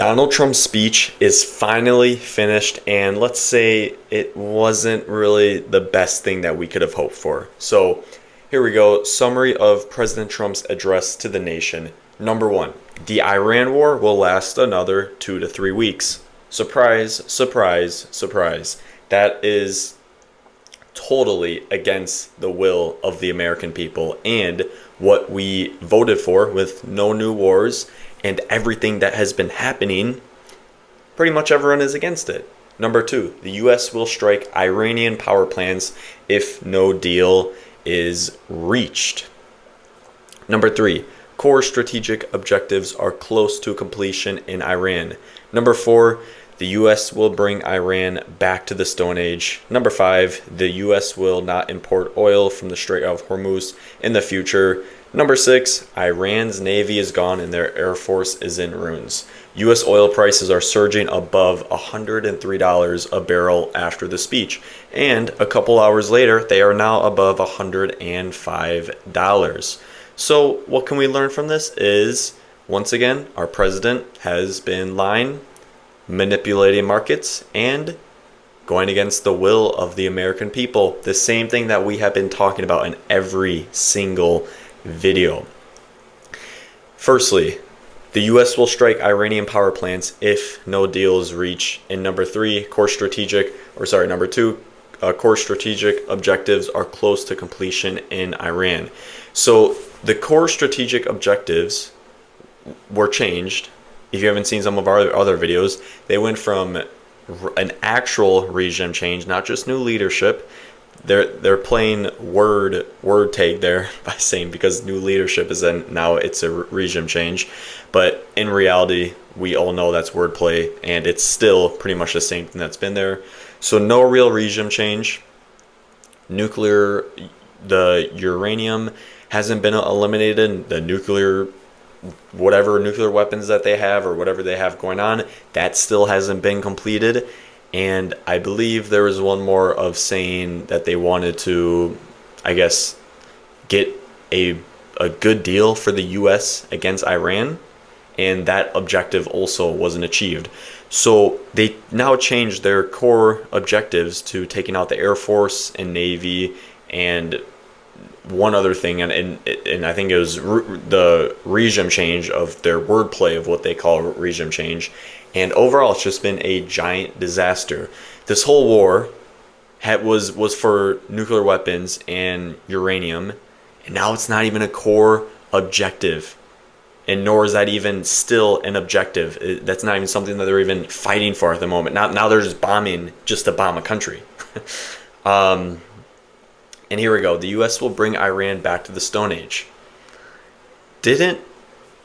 Donald Trump's speech is finally finished, and let's say it wasn't really the best thing that we could have hoped for. So, here we go. Summary of President Trump's address to the nation. Number one, the Iran war will last another 2 to 3 weeks. Surprise, surprise, surprise. That is totally against the will of the American people and what we voted for with no new wars and everything that has been happening. Pretty much everyone is against it. Number two, the U.S. will strike Iranian power plants if no deal is reached. Number three, core strategic objectives are close to completion in Iran. Number four, the U.S. will bring Iran back to the Stone Age. Number five, the U.S. will not import oil from the Strait of Hormuz in the future. Number six, Iran's navy is gone and their air force is in ruins. U.S. oil prices are surging above $103 a barrel after the speech. And a couple hours later, they are now above $105. So what can we learn from this is, once again, our president has been lying, manipulating markets, and going against the will of the American people. The same thing that we have been talking about in every single video. Firstly, the U.S. will strike Iranian power plants if no deal is reached. And number two, core strategic objectives are close to completion in Iran. So the core strategic objectives were changed. If you haven't seen some of our other videos, they went from an actual regime change, not just new leadership. They're playing word tag there by saying because new leadership is now it's a regime change, but in reality we all know that's wordplay and it's still pretty much the same thing that's been there. So no real regime change. The uranium hasn't been eliminated. The nuclear weapons that they have or whatever they have going on, that still hasn't been completed. And I believe there was one more of saying that they wanted to, I guess, get a good deal for the U.S. against Iran, and that objective also wasn't achieved. So they now changed their core objectives to taking out the Air Force and Navy and one other thing, and I think it was the regime change of their wordplay of what they call regime change. And overall, it's just been a giant disaster. This whole war was for nuclear weapons and uranium, and now it's not even a core objective, and nor is that even still an objective. That's not even something that they're even fighting for at the moment. Now they're just bombing just to bomb a country. And here we go. The U.S. will bring Iran back to the Stone Age. Didn't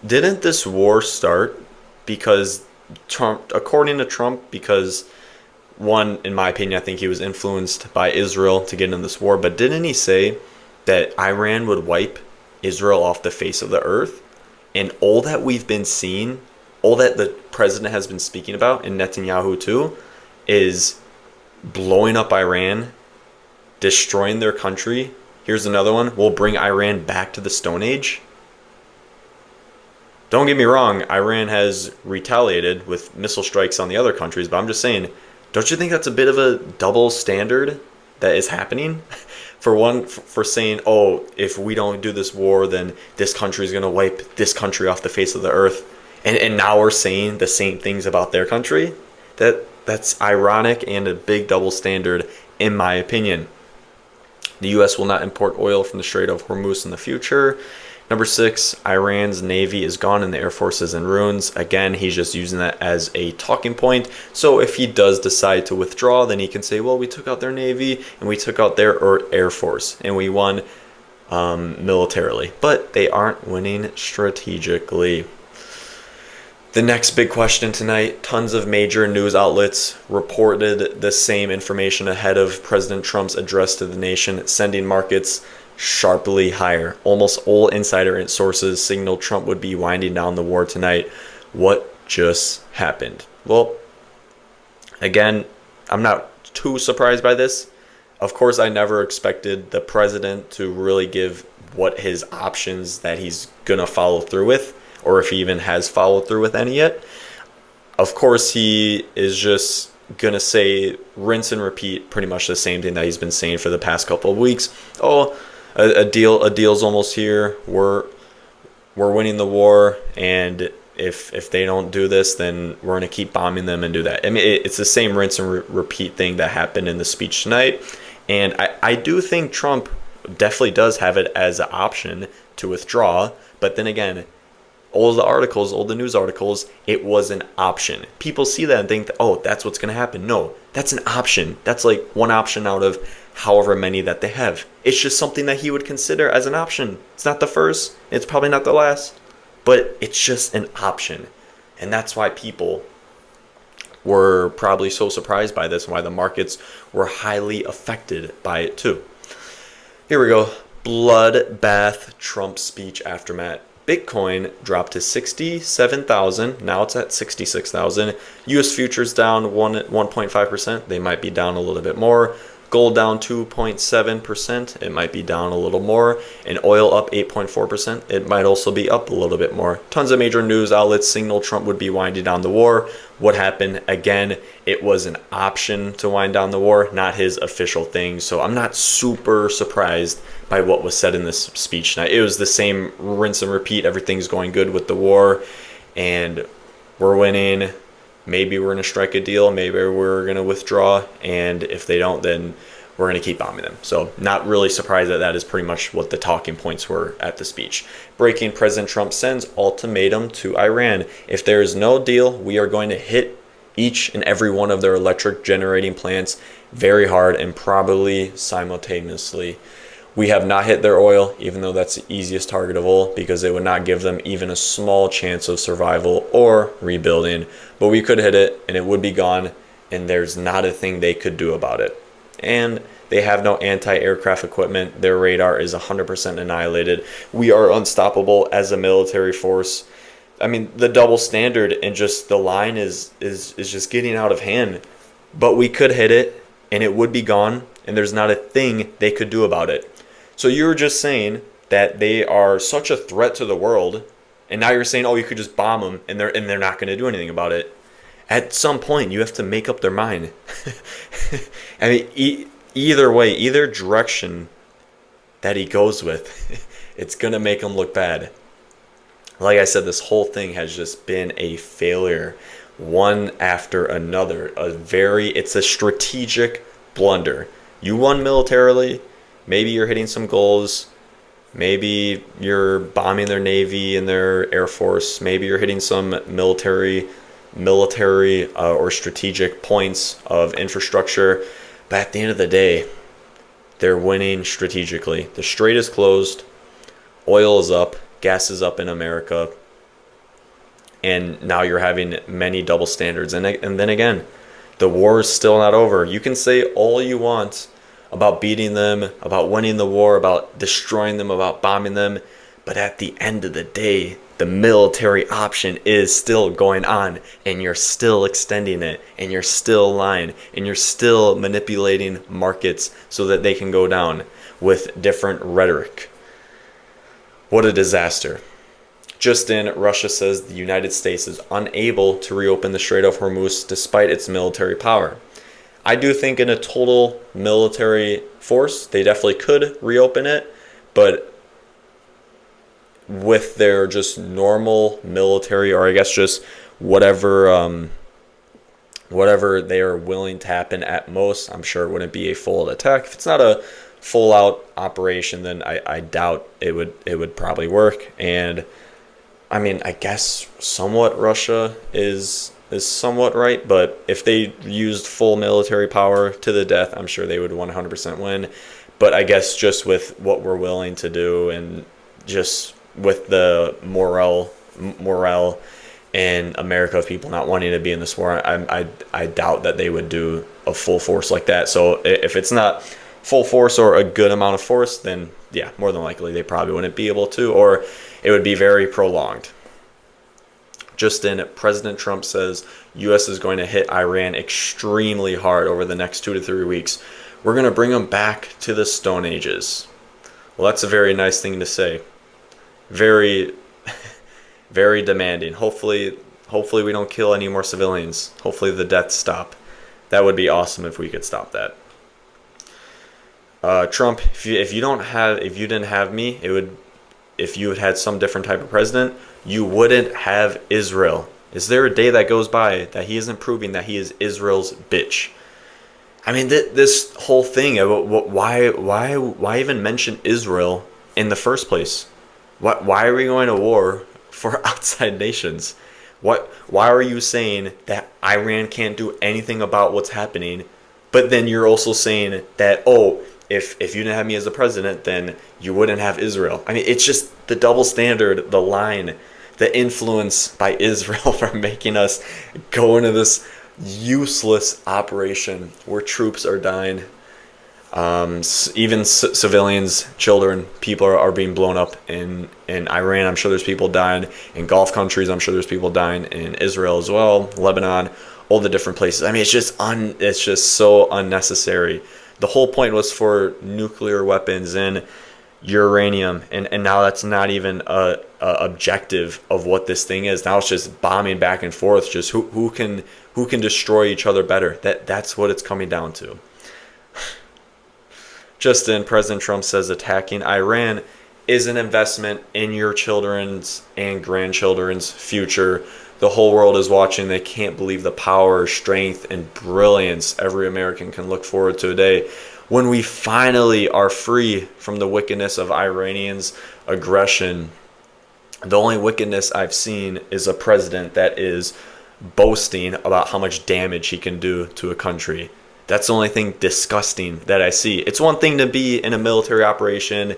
this war start because Trump, according to Trump, because one, in my opinion, I think he was influenced by Israel to get in this war, but didn't he say that Iran would wipe Israel off the face of the earth? And all that we've been seeing, all that the president has been speaking about, and Netanyahu too, is blowing up Iran, destroying their country. Here's another one. We'll bring Iran back to the Stone Age. Don't get me wrong, Iran has retaliated with missile strikes on the other countries, but I'm just saying, don't you think that's a bit of a double standard that is happening? For saying, oh, if we don't do this war, then this country is going to wipe this country off the face of the earth. And now we're saying the same things about their country? That's ironic and a big double standard, in my opinion. The U.S. will not import oil from the Strait of Hormuz in the future. Number six, Iran's navy is gone and the air force is in ruins. Again, he's just using that as a talking point. So if he does decide to withdraw, then he can say, well, we took out their navy and we took out their air force and we won militarily. But they aren't winning strategically. The next big question tonight, tons of major news outlets reported the same information ahead of President Trump's address to the nation, sending markets sharply higher. Almost all insider sources signaled Trump would be winding down the war tonight. What just happened? Well, again, I'm not too surprised by this. Of course, I never expected the president to really give what his options that he's going to follow through with, or if he even has followed through with any yet. Of course, he is just gonna say, rinse and repeat, pretty much the same thing that he's been saying for the past couple of weeks. Oh, a deal's almost here. We're winning the war, and if they don't do this, then we're gonna keep bombing them and do that. I mean, it's the same rinse and repeat thing that happened in the speech tonight, and I do think Trump definitely does have it as an option to withdraw, but then again, all the news articles, it was an option. People see that and think, that, oh, that's what's going to happen. No, that's an option. That's like one option out of however many that they have. It's just something that he would consider as an option. It's not the first. It's probably not the last. But it's just an option. And that's why people were probably so surprised by this and why the markets were highly affected by it too. Here we go. Bloodbath Trump speech aftermath. Bitcoin dropped to 67,000. Now it's at 66,000. US futures down 1.5%. They might be down a little bit more. Gold down 2.7%. It might be down a little more. And oil up 8.4%. It might also be up a little bit more. Tons of major news outlets signaled Trump would be winding down the war. What happened? Again, it was an option to wind down the war, not his official thing. So I'm not super surprised by what was said in this speech tonight. It was the same rinse and repeat. Everything's going good with the war, and we're winning. Maybe we're going to strike a deal. Maybe we're going to withdraw. And if they don't, then we're going to keep bombing them. So not really surprised that that is pretty much what the talking points were at the speech. Breaking: President Trump sends ultimatum to Iran. If there is no deal, we are going to hit each and every one of their electric generating plants very hard and probably simultaneously. We have not hit their oil, even though that's the easiest target of all, because it would not give them even a small chance of survival or rebuilding. But we could hit it, and it would be gone, and there's not a thing they could do about it. And they have no anti-aircraft equipment. Their radar is 100% annihilated. We are unstoppable as a military force. I mean, the double standard and just the line is just getting out of hand. But we could hit it, and it would be gone, and there's not a thing they could do about it. So you were just saying that they are such a threat to the world, and now you're saying, oh, you could just bomb them, and they're not going to do anything about it. At some point, you have to make up their mind. I mean, either way, either direction that he goes with, it's going to make him look bad. Like I said, this whole thing has just been a failure, one after another. It's a strategic blunder. You won militarily. Maybe you're hitting some goals. Maybe you're bombing their Navy and their Air Force. Maybe you're hitting some military or strategic points of infrastructure. But at the end of the day, they're winning strategically. The strait is closed. Oil is up. Gas is up in America. And now you're having many double standards. And then again, the war is still not over. You can say all you want about beating them, about winning the war, about destroying them, about bombing them. But at the end of the day, the military option is still going on, and you're still extending it, and you're still lying, and you're still manipulating markets so that they can go down with different rhetoric. What a disaster. Just in, Russia says the United States is unable to reopen the Strait of Hormuz despite its military power. I do think in a total military force, they definitely could reopen it, but with their just normal military, or I guess just whatever they are willing to happen at most, I'm sure it wouldn't be a full attack. If it's not a full out operation, then I doubt it would probably work. And I mean, I guess somewhat Russia is somewhat right, but if they used full military power to the death, I'm sure they would 100% win. But I guess just with what we're willing to do and just with the morale in America of people not wanting to be in this war, I doubt that they would do a full force like that. So if it's not full force or a good amount of force, then yeah, more than likely they probably wouldn't be able to, or it would be very prolonged. Just in, President Trump says U.S. is going to hit Iran extremely hard over the next 2 to 3 weeks. We're going to bring them back to the Stone Ages. Well, that's a very nice thing to say. Very, very demanding. Hopefully Hopefully we don't kill any more civilians. Hopefully the deaths stop. That would be awesome if we could stop that. Trump, if you didn't have me, if you had some different type of president, you wouldn't have Israel. Is there a day that goes by that he isn't proving that he is Israel's bitch? I mean, this whole thing, why even mention Israel in the first place? Why are we going to war for outside nations? Why are you saying that Iran can't do anything about what's happening, but then you're also saying that, oh, if you didn't have me as the president, then you wouldn't have Israel? I mean, it's just the double standard, the line, the influence by Israel for making us go into this useless operation where troops are dying. Even civilians, children, people are being blown up in Iran. I'm sure there's people dying in Gulf countries. I'm sure there's people dying in Israel as well, Lebanon, all the different places. I mean, it's just so unnecessary. The whole point was for nuclear weapons and uranium, and now that's not even a objective of what this thing is. Now it's just bombing back and forth. Just who can destroy each other better. That's what it's coming down to. Just in, President Trump says attacking Iran is an investment in your children's and grandchildren's future. The whole world is watching. They can't believe the power, strength, and brilliance every American can look forward to a day when we finally are free from the wickedness of Iranians' aggression. The only wickedness I've seen is a president that is boasting about how much damage he can do to a country. That's the only thing disgusting that I see. It's one thing to be in a military operation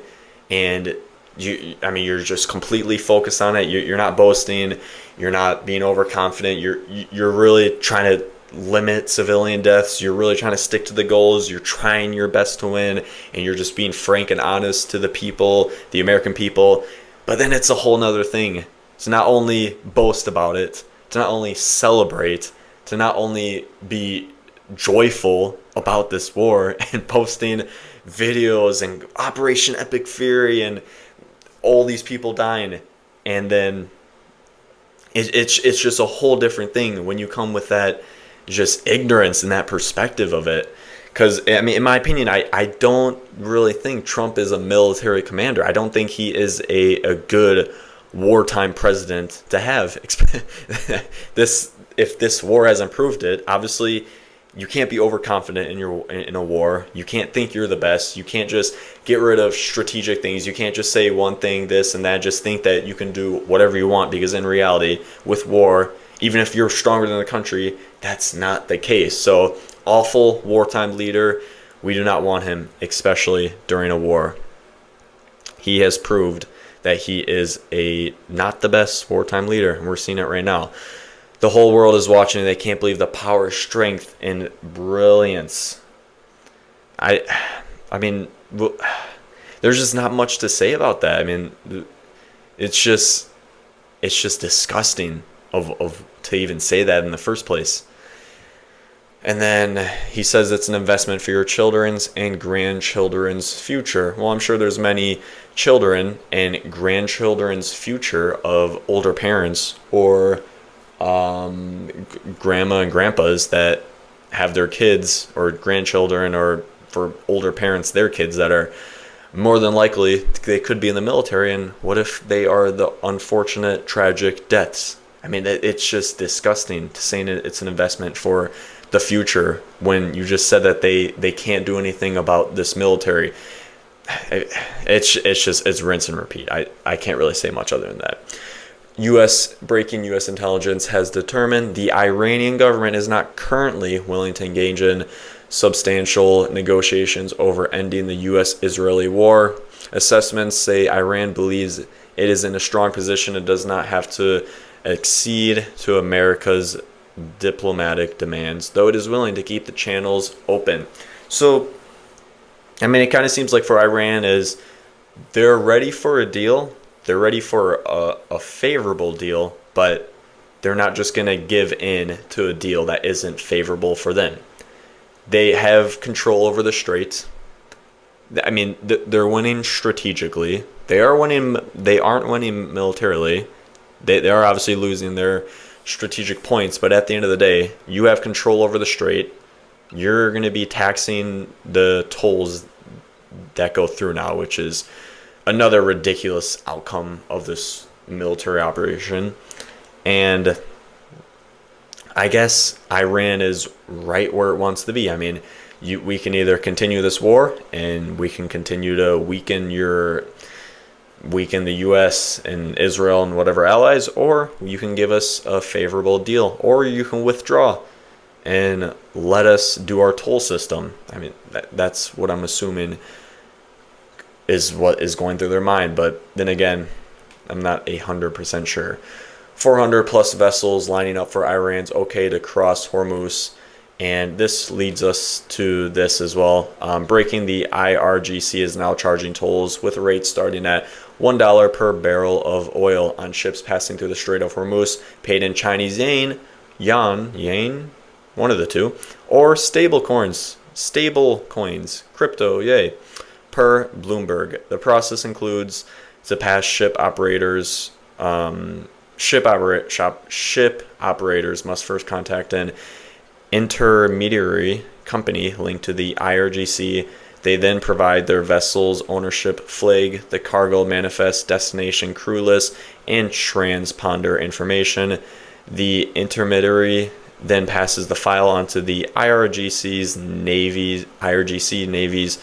and you're just completely focused on it. You're not boasting. You're not being overconfident. You're really trying to limit civilian deaths. You're really trying to stick to the goals. You're trying your best to win, and you're just being frank and honest to the people, the American people. But then it's a whole nother thing to not only boast about it, to not only celebrate, to not only be joyful about this war and posting videos and Operation Epic Fury and all these people dying, and then it's just a whole different thing when you come with that just ignorance and that perspective of it. Because I mean, in my opinion, I don't really think Trump is a military commander. I don't think he is a good wartime president to have. If this war hasn't proved it, obviously you can't be overconfident in a war. You can't think you're the best. You can't just get rid of strategic things. You can't just say one thing, this and that, just think that you can do whatever you want, because in reality, with war, even if you're stronger than the country, that's not the case. So, awful wartime leader. We do not want him, especially during a war. He has proved that he is not the best wartime leader, and we're seeing it right now. The whole world is watching, and they can't believe the power, strength, and brilliance. I mean, there's just not much to say about that. I mean, it's just disgusting of to even say that in the first place. And then he says it's an investment for your children's and grandchildren's future. Well, I'm sure there's many children and grandchildren's future of older parents or grandma and grandpas that have their kids or grandchildren, or for older parents, their kids that are more than likely they could be in the military. And what if they are the unfortunate, tragic deaths? I mean, it's just disgusting to say it's an investment for the future when you just said that they can't do anything about this military. It's rinse and repeat. I can't really say much other than that. U.S. intelligence has determined the Iranian government is not currently willing to engage in substantial negotiations over ending the U.S.-Israeli war. Assessments say Iran believes it is in a strong position and does not have to accede to America's diplomatic demands, though it is willing to keep the channels open. So, I mean, it kind of seems like for Iran is they're ready for a deal. They're ready for a favorable deal, but they're not just going to give in to a deal that isn't favorable for them. They have control over the Straits. I mean, they're winning strategically. They aren't winning militarily. They are obviously losing their strategic points, but at the end of the day, you have control over the strait. You're going to be taxing the tolls that go through now, which is another ridiculous outcome of this military operation. And I guess Iran is right where it wants to be. I mean, we can either continue this war and we can continue to weaken the U.S. and Israel and whatever allies, or you can give us a favorable deal, or you can withdraw and let us do our toll system. I mean, that's what I'm assuming is what is going through their mind. But then again, I'm not 100% sure. 400 plus vessels lining up for Iran's okay to cross Hormuz. And this leads us to this as well. Breaking the IRGC is now charging tolls with rates starting at $1 per barrel of oil on ships passing through the Strait of Hormuz, paid in Chinese yuan, one of the two, or stable coins, crypto, yay, per Bloomberg. The process includes to pass ship operators. Ship operators must first contact an intermediary company linked to the IRGC. They then provide their vessel's ownership flag, the cargo manifest, destination crew list, and transponder information. The intermediary then passes the file onto the IRGC Navy's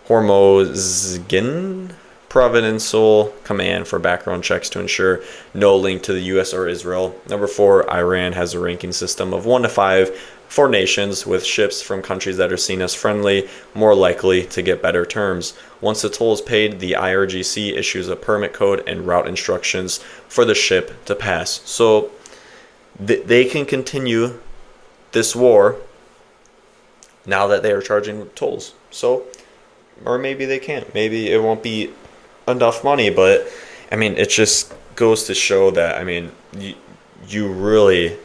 Hormozgan Provincial Command for background checks to ensure no link to the U.S. or Israel. Number 4, Iran has a ranking system of 1 to 5 for nations, with ships from countries that are seen as friendly more likely to get better terms. Once the toll is paid, the IRGC issues a permit code and route instructions for the ship to pass. So they can continue this war now that they are charging tolls. So, or maybe they can't. Maybe it won't be enough money, but I mean, it just goes to show that, I mean, you really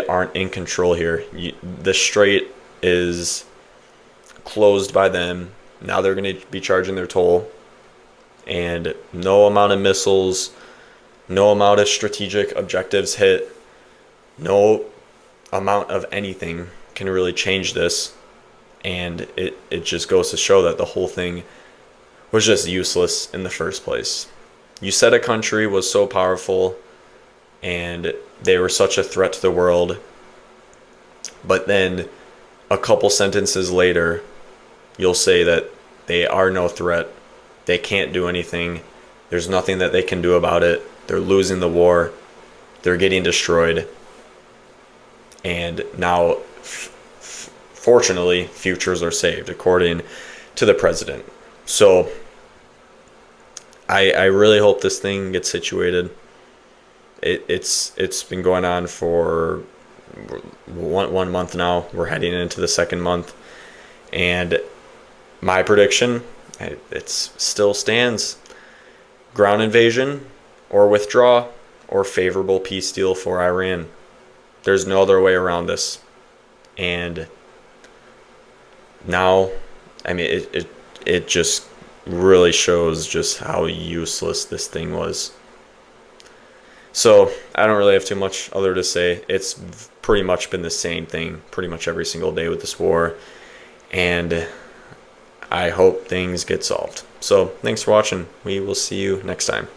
aren't in control here. The strait is closed by them. Now they're going to be charging their toll, and no amount of missiles, no amount of strategic objectives hit, no amount of anything can really change this. And it just goes to show that the whole thing was just useless in the first place. You said a country was so powerful and they were such a threat to the world, but then a couple sentences later, you'll say that they are no threat, they can't do anything, there's nothing that they can do about it, they're losing the war, they're getting destroyed, and now, fortunately, futures are saved, according to the president. So I really hope this thing gets situated. It's been going on for one month now. We're heading into the second month, and my prediction, it still stands: ground invasion or withdraw, or favorable peace deal for Iran. There's no other way around this. And now, I mean, it just really shows just how useless this thing was. So I don't really have too much other to say. It's pretty much been the same thing pretty much every single day with this war, and I hope things get solved. So thanks for watching. We will see you next time.